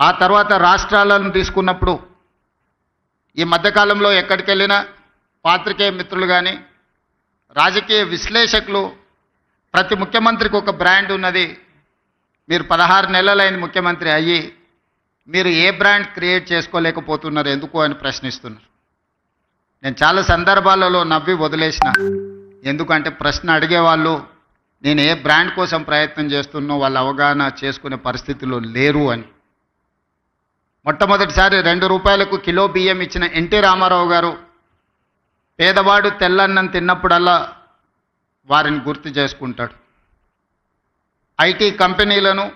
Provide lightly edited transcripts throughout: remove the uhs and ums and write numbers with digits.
ఆ తర్వాత రాష్ట్రాలను తీసుకున్నప్పుడు ఈ మధ్యకాలంలో ఎక్కడికి వెళ్ళినా పాత్రికేయ మిత్రులు కానీ రాజకీయ విశ్లేషకులు ప్రతి ముఖ్యమంత్రికి ఒక బ్రాండ్ ఉన్నది. మీరు 16 నెలలైన ముఖ్యమంత్రి అయ్యి మీరు ఏ బ్రాండ్ క్రియేట్ చేసుకోలేకపోతున్నారు ఎందుకు అని ప్రశ్నిస్తున్నారు. నేను చాలా సందర్భాలలో నవ్వి వదిలేసిన. ఎందుకంటే ప్రశ్న అడిగేవాళ్ళు నేను ఏ బ్రాండ్ కోసం ప్రయత్నం చేస్తున్నో వాళ్ళు అవగాహన చేసుకునే పరిస్థితిలో లేరు అని. మొట్టమొదటిసారి 2 రూపాయలకు కిలో బియ్యం ఇచ్చిన ఎన్టీ రామారావు గారు పేదవాడు తెల్లన్నం తిన్నప్పుడల్లా వారిని గుర్తు చేసుకుంటాడు. ఐటీ కంపెనీలను,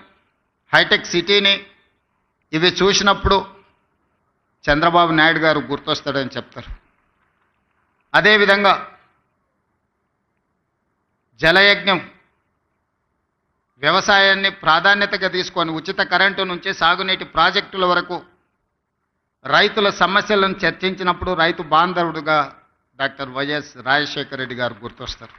హైటెక్ సిటీని ఇవి చూసినప్పుడు చంద్రబాబు నాయుడు గారు గుర్తొస్తాడని చెప్తారు. అదేవిధంగా జలయజ్ఞం వ్యవసాయాన్ని ప్రాధాన్యతగా తీసుకొని ఉచిత కరెంటు నుంచి సాగునీటి ప్రాజెక్టుల వరకు రైతుల సమస్యలను చర్చించినప్పుడు రైతు బాంధవుడుగా డాక్టర్ వైఎస్ రాజశేఖర రెడ్డి గారు గుర్తొస్తారు.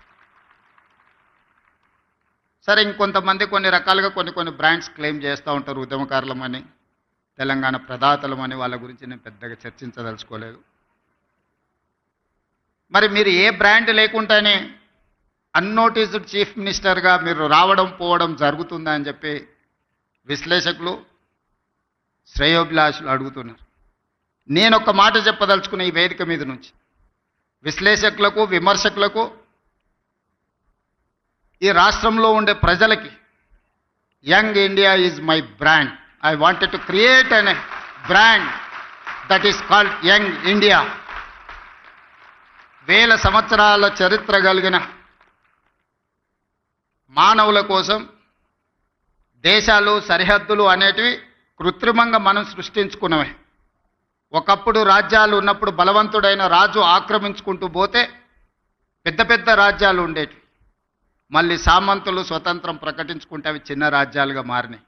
సరే, ఇంకొంతమంది కొన్ని రకాలుగా కొన్ని బ్రాండ్స్ క్లెయిమ్ చేస్తూ ఉంటారు. ఉద్యమకారులమని, తెలంగాణ ప్రదాతలమని. వాళ్ళ గురించి నేను పెద్దగా చర్చించదలుచుకోలేదు. మరి మీరు ఏ బ్రాండ్ లేకుండానే అన్నోటీస్డ్ చీఫ్ మినిస్టర్గా మీరు రావడం పోవడం జరుగుతుందా అని చెప్పి విశ్లేషకులు, శ్రేయోభిలాషులు అడుగుతున్నారు. నేను ఒక మాట చెప్పదలుచుకున్న ఈ వేదిక మీద నుంచి విశ్లేషకులకు, విమర్శకులకు, ఈ రాష్ట్రంలో ఉండే ప్రజలకి, young India is my brand. I wanted to create an brand that is called young India. 1000 సంవత్సరాల చరిత్ర కలిగిన మానవుల కోసం దేశాలు, సరిహద్దులు అనేటివి కృత్రిమంగా మనం సృష్టించుకున్నవే. ఒకప్పుడు రాజ్యాలు ఉన్నప్పుడు బలవంతుడైన రాజు ఆక్రమించుకుంటూ పోతే పెద్ద పెద్ద రాజ్యాలు ఉండేటివి. మళ్ళీ సామంతులు స్వతంత్రం ప్రకటించుకుంటే అవి చిన్న రాజ్యాలుగా మారినాయి.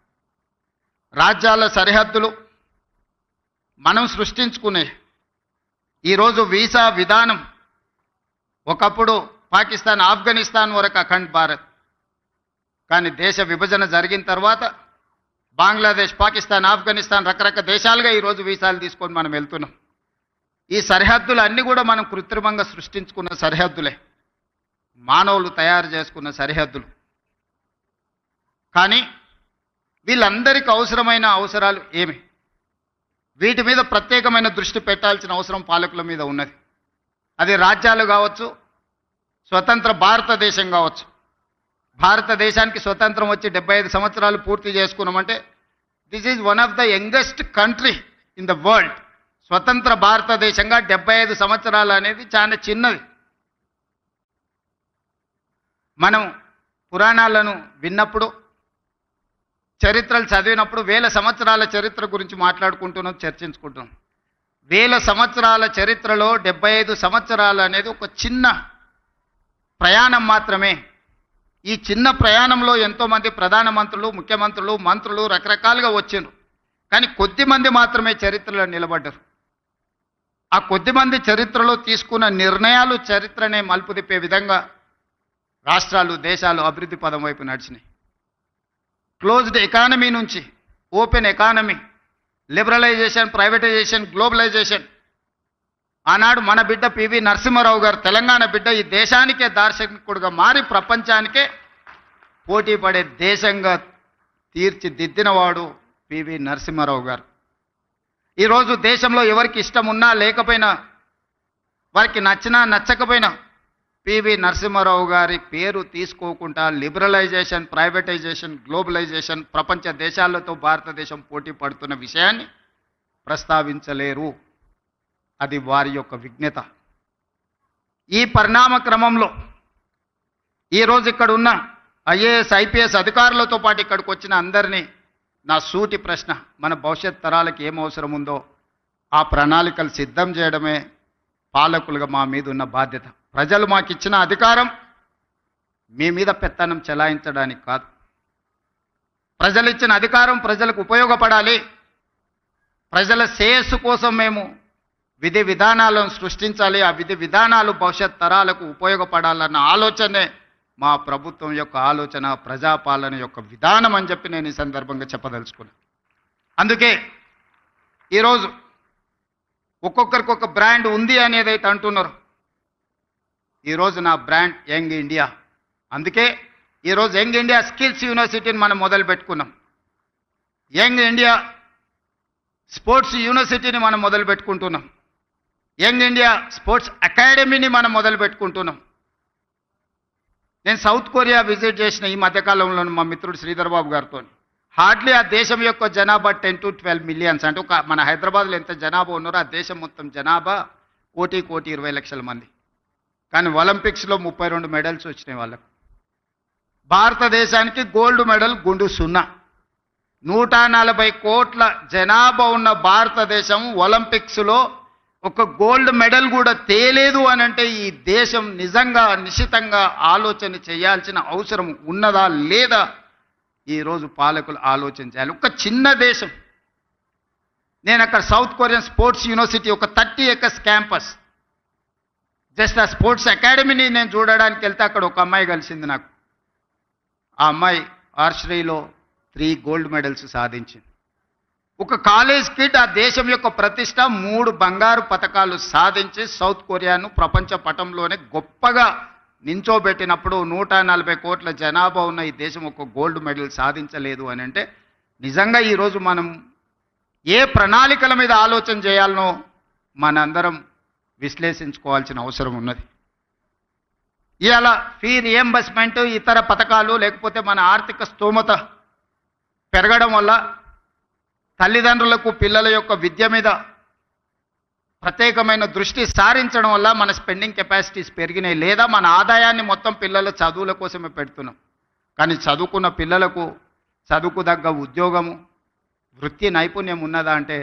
రాజ్యాల సరిహద్దులు మనం సృష్టించుకునే. ఈరోజు వీసా విధానం ఒకప్పుడు పాకిస్తాన్, ఆఫ్ఘనిస్తాన్ వరకు అఖండ్ భారత్. కానీ దేశ విభజన జరిగిన తర్వాత బంగ్లాదేశ్, పాకిస్తాన్, ఆఫ్ఘనిస్తాన్ రకరకాల దేశాలుగా ఈరోజు వీసాలు తీసుకొని మనం వెళ్తున్నాం. ఈ సరిహద్దులు అన్నీ కూడా మనం కృత్రిమంగా సృష్టించుకున్న సరిహద్దులే, మానవులు తయారు చేసుకున్న సరిహద్దులు. కానీ వీళ్ళందరికీ అవసరమైన అవసరాలు ఏమి? వీటి మీద ప్రత్యేకమైన దృష్టి పెట్టాల్సిన అవసరం పాలకుల మీద ఉన్నది. అది రాజ్యాలు కావచ్చు, స్వతంత్ర భారతదేశం కావచ్చు. భారతదేశానికి స్వతంత్రం వచ్చి 75 సంవత్సరాలు పూర్తి చేసుకున్నామంటే this is one of the youngest country in the world. స్వతంత్ర భారతదేశంగా 75 సంవత్సరాలు అనేది చాలా చిన్నది. మనం పురాణాలను విన్నప్పుడు, చరిత్రలు చదివినప్పుడు 1000 సంవత్సరాల చరిత్ర గురించి మాట్లాడుకుంటున్నాం, చర్చించుకుంటున్నాం. 1000 సంవత్సరాల చరిత్రలో 75 సంవత్సరాలు అనేది ఒక చిన్న ప్రయాణం మాత్రమే. ఈ చిన్న ప్రయాణంలో ఎంతోమంది ప్రధానమంత్రులు, ముఖ్యమంత్రులు, మంత్రులు రకరకాలుగా వచ్చిండ్రు. కానీ కొద్దిమంది మాత్రమే చరిత్రలో నిలబడ్డారు. ఆ కొద్దిమంది చరిత్రలో తీసుకున్న నిర్ణయాలు చరిత్రనే మలుపు తిప్పే విధంగా రాష్ట్రాలు, దేశాలు అభివృద్ధి పదం వైపు నడిచినాయి. క్లోజ్డ్ ఎకానమీ నుంచి open economy, liberalisation, privatisation, globalisation. ఆనాడు మన బిడ్డ పివి నరసింహారావు గారు, తెలంగాణ బిడ్డ, ఈ దేశానికే దార్శనికుడుగా మారి ప్రపంచానికే పోటీ పడే దేశంగా తీర్చిదిద్దినవాడు పివి నరసింహారావు గారు. ఈరోజు దేశంలో ఎవరికి ఇష్టం ఉన్నా లేకపోయినా, వారికి నచ్చినా నచ్చకపోయినా పివి నరసింహారావు గారి పేరు తీసుకోకుండా లిబరలైజేషన్, ప్రైవేటైజేషన్, గ్లోబలైజేషన్, ప్రపంచ దేశాలతో భారతదేశం పోటీ పడుతున్న విషయాన్ని ప్రస్తావించలేరు. అది వారి యొక్క విజ్ఞత. ఈ పరిణామ క్రమంలో ఈరోజు ఇక్కడ ఉన్న ఐఏఎస్, ఐపీఎస్ అధికారులతో పాటు ఇక్కడికి వచ్చిన అందరినీ నా సూటి ప్రశ్న, మన భవిష్యత్ తరాలకు ఏం అవసరం ఉందో ఆ ప్రణాళికలు సిద్ధం చేయడమే పాలకులుగా మా మీద ఉన్న బాధ్యత. ప్రజలు మాకు ఇచ్చిన అధికారం మీ మీద పెత్తనం చెలాయించడానికి కాదు. ప్రజలు ఇచ్చిన అధికారం ప్రజలకు ఉపయోగపడాలి. ప్రజల శ్రేయస్సు కోసం మేము విధి విధానాలను సృష్టించాలి. ఆ విధి విధానాలు భవిష్యత్ తరాలకు ఉపయోగపడాలన్న ఆలోచనే మా ప్రభుత్వం యొక్క ఆలోచన, ప్రజాపాలన యొక్క విధానం అని చెప్పి నేను ఈ సందర్భంగా చెప్పదలుచుకున్నాను. అందుకే ఈరోజు ఒక్కొక్కరికి ఒక బ్రాండ్ ఉంది అనేది అయితే అంటున్నారు. ఈరోజు నా బ్రాండ్ యంగ్ ఇండియా. అందుకే ఈరోజు యంగ్ ఇండియా స్కిల్స్ యూనివర్సిటీని మనం మొదలు పెట్టుకున్నాం. యంగ్ ఇండియా స్పోర్ట్స్ యూనివర్సిటీని మనం మొదలు పెట్టుకుంటున్నాం. యంగ్ ఇండియా స్పోర్ట్స్ అకాడమీని మనం మొదలు పెట్టుకుంటున్నాం. నేను సౌత్ కొరియా విజిట్ చేసిన ఈ మధ్యకాలంలో మా మిత్రుడు శ్రీధర్ బాబు గారితో. హార్డ్లీ ఆ దేశం యొక్క జనాభా 10 to 12 మిలియన్స్. అంటే ఒక మన హైదరాబాద్లో ఎంత జనాభా ఉన్నారో ఆ దేశం మొత్తం జనాభా 1,20,00,000 మంది. కానీ ఒలింపిక్స్లో 32 మెడల్స్ వచ్చినాయి వాళ్ళకు. భారతదేశానికి గోల్డ్ మెడల్ గుండు 0. 140 కోట్ల జనాభా ఉన్న భారతదేశం ఒలింపిక్స్లో ఒక గోల్డ్ మెడల్ కూడా తేలేదు అని అంటే ఈ దేశం నిజంగా నిశితంగా ఆలోచన చేయాల్సిన అవసరం ఉన్నదా లేదా ఈరోజు పాలకులు ఆలోచన చేయాలి. ఒక చిన్న దేశం. నేను అక్కడ సౌత్ కొరియన్ స్పోర్ట్స్ యూనివర్సిటీ ఒక 30 acres క్యాంపస్, జస్ట్ ఆ స్పోర్ట్స్ అకాడమీని నేను చూడడానికి వెళ్తే అక్కడ ఒక అమ్మాయి కలిసింది నాకు. ఆ అమ్మాయి ఆర్చరీలో 3 గోల్డ్ మెడల్స్ సాధించింది. ఒక కాలేజ్ కిడ్ ఆ దేశం యొక్క ప్రతిష్ట 3 బంగారు పతకాలు సాధించి సౌత్ కొరియాను ప్రపంచ పటంలోనే గొప్పగా నించోబెట్టినప్పుడు 140 కోట్ల జనాభా ఉన్న ఈ దేశం ఒక గోల్డ్ మెడల్ సాధించలేదు అని అంటే నిజంగా ఈరోజు మనం ఏ ప్రణాళికల మీద ఆలోచన చేయాలనో మనందరం విశ్లేషించుకోవాల్సిన అవసరం ఉన్నది. ఇవాళ ఫీ రియంబర్స్మెంట్ ఇతర పథకాలు లేకపోతే మన ఆర్థిక స్తోమత పెరగడం వల్ల తల్లిదండ్రులకు పిల్లల యొక్క విద్య మీద ప్రత్యేకమైన దృష్టి సారించడం వల్ల మన స్పెండింగ్ కెపాసిటీస్ పెరిగినాయి. లేదా మన ఆదాయాన్ని మొత్తం పిల్లల చదువుల కోసమే పెడుతున్నాం. కానీ చదువుకున్న పిల్లలకు చదువుకు తగ్గ ఉద్యోగము వృత్తి నైపుణ్యం ఉన్నదా అంటే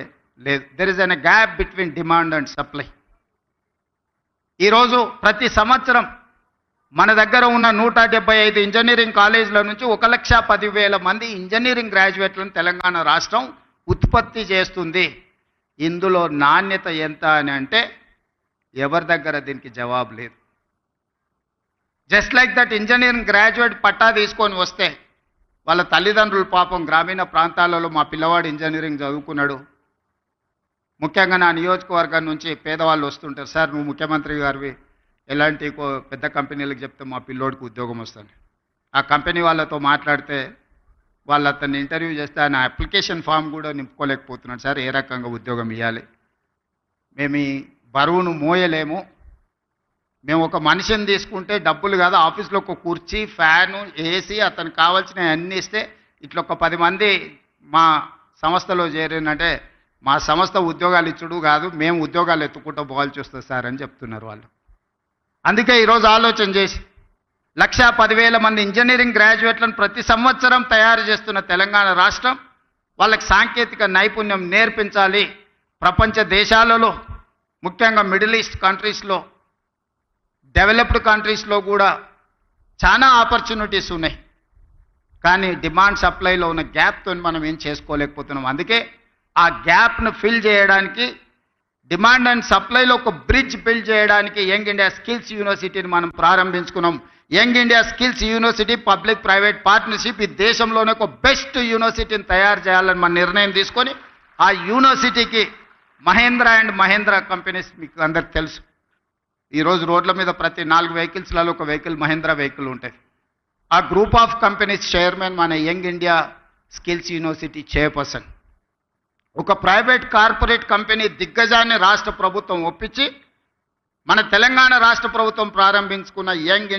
లేదు. There is an gap between demand and supply. ఈరోజు ప్రతి సంవత్సరం మన దగ్గర ఉన్న 175 ఇంజనీరింగ్ కాలేజీల నుంచి 1,10,000 మంది ఇంజనీరింగ్ గ్రాడ్యుయేట్లను తెలంగాణ రాష్ట్రం ఉత్పత్తి చేస్తుంది. ఇందులో నాణ్యత ఎంత అని అంటే ఎవరి దగ్గర దీనికి జవాబు లేదు. Just like that engineering graduate పట్టా తీసుకొని వస్తే వాళ్ళ తల్లిదండ్రులు పాపం గ్రామీణ ప్రాంతాలలో మా పిల్లవాడు ఇంజనీరింగ్ చదువుకున్నాడు. ముఖ్యంగా నా నియోజకవర్గం నుంచి పేదవాళ్ళు వస్తుంటారు, సార్ నువ్వు ముఖ్యమంత్రి గారివి ఎలాంటి పెద్ద కంపెనీలకు చెప్తే మా పిల్లోడికి ఉద్యోగం వస్తుంది. ఆ కంపెనీ వాళ్ళతో మాట్లాడితే వాళ్ళు అతన్ని ఇంటర్వ్యూ చేస్తే ఆయన అప్లికేషన్ ఫామ్ కూడా నింపుకోలేకపోతున్నాడు, సార్ ఏ రకంగా ఉద్యోగం ఇవ్వాలి, మేము ఈ బరువును మోయలేము, మేము ఒక మనిషిని తీసుకుంటే డబ్బులు కాదు, ఆఫీస్లో ఒక కుర్చీ ఫ్యాను ఏసీ అతనికి కావాల్సినవి అన్నీ ఇస్తే ఇట్లా ఒక 10 మంది మా సంస్థలో చేరినంటే మా సంస్థ ఉద్యోగాలు ఇచ్చుడు కాదు, మేము ఉద్యోగాలు ఎత్తుకుంటూ పోవాల్సి వస్తుంది సార్ అని చెప్తున్నారు వాళ్ళు. అందుకే ఈరోజు ఆలోచన చేసి 1,10,000 మంది ఇంజనీరింగ్ గ్రాడ్యుయేట్లను ప్రతి సంవత్సరం తయారు చేస్తున్న తెలంగాణ రాష్ట్రం వాళ్ళకి సాంకేతిక నైపుణ్యం నేర్పించాలి. ప్రపంచ దేశాలలో ముఖ్యంగా మిడిల్ ఈస్ట్ కంట్రీస్లో డెవలప్డ్ కంట్రీస్లో కూడా చాలా ఆపర్చునిటీస్ ఉన్నాయి. కానీ డిమాండ్ సప్లైలో ఉన్న గ్యాప్తో మనం ఏం చేసుకోలేకపోతున్నాం. అందుకే ఆ గ్యాప్ను ఫిల్ చేయడానికి డిమాండ్ అండ్ సప్లైలో ఒక బ్రిడ్జ్ బిల్డ్ చేయడానికి యంగ్ ఇండియా స్కిల్స్ యూనివర్సిటీని మనం ప్రారంభించుకున్నాం. Young India Skills University public private partnership ఈ దేశంలోనే ఒక బెస్ట్ యూనివర్సిటీని తయారు చేయాలని మన నిర్ణయం తీసుకొని ఆ యూనివర్సిటీకి మహేంద్ర అండ్ మహేంద్ర కంపెనీస్ మీకు అందరికి తెలుసు. ఈరోజు రోడ్ల మీద ప్రతి 4 వెహికల్స్లలో ఒక వెహికల్ మహేంద్ర వెహికల్ ఉంటాయి. ఆ గ్రూప్ ఆఫ్ కంపెనీస్ చైర్మన్ మన young India Skills university chairperson. ఒక ప్రైవేట్ కార్పొరేట్ కంపెనీ దిగ్గజాన్ని రాష్ట్ర ప్రభుత్వం ఒప్పించి మన తెలంగాణ రాష్ట్ర ప్రభుత్వం ప్రారంభించుకున్న యంగ్